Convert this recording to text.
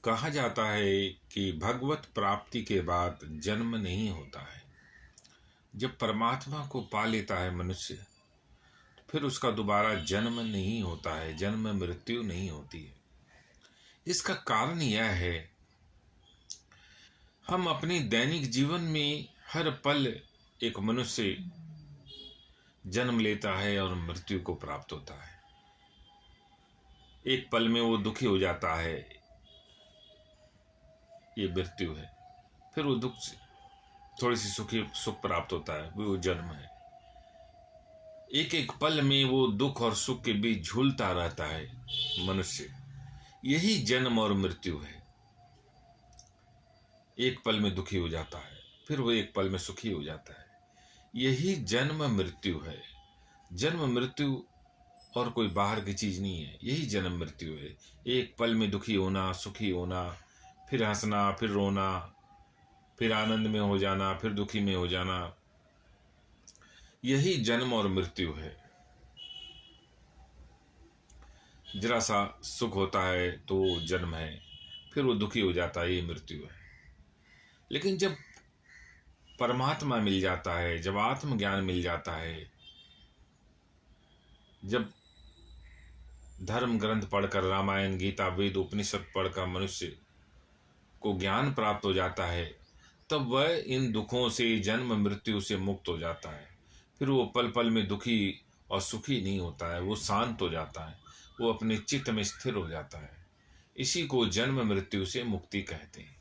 कहा जाता है कि भगवत प्राप्ति के बाद जन्म नहीं होता है। जब परमात्मा को पा लेता है मनुष्य, तो फिर उसका दोबारा जन्म नहीं होता है, जन्म मृत्यु नहीं होती है। इसका कारण यह है, हम अपने दैनिक जीवन में हर पल एक मनुष्य जन्म लेता है और मृत्यु को प्राप्त होता है। एक पल में वो दुखी हो जाता है, ये मृत्यु है। फिर वो दुख से थोड़ी सी सुख प्राप्त होता है, वो जन्म है। एक एक पल में वो दुख और सुख के बीच झूलता रहता है मनुष्य, यही जन्म और मृत्यु है। एक पल में दुखी हो जाता है, फिर वो एक पल में सुखी हो जाता है, यही जन्म मृत्यु है। जन्म मृत्यु और कोई बाहर की चीज नहीं है, यही जन्म मृत्यु है। एक पल में दुखी होना, सुखी होना, फिर हंसना, फिर रोना, फिर आनंद में हो जाना, फिर दुखी में हो जाना, यही जन्म और मृत्यु है। जरा सा सुख होता है तो जन्म है, फिर वो दुखी हो जाता है, ये मृत्यु है। लेकिन जब परमात्मा मिल जाता है, जब आत्मज्ञान मिल जाता है, जब धर्म ग्रंथ पढ़कर, रामायण, गीता, वेद, उपनिषद पढ़कर मनुष्य को ज्ञान प्राप्त हो जाता है, तब वह इन दुखों से, जन्म मृत्यु से मुक्त हो जाता है। फिर वो पल पल में दुखी और सुखी नहीं होता है, वो शांत हो जाता है, वो अपने चित्त में स्थिर हो जाता है। इसी को जन्म मृत्यु से मुक्ति कहते हैं।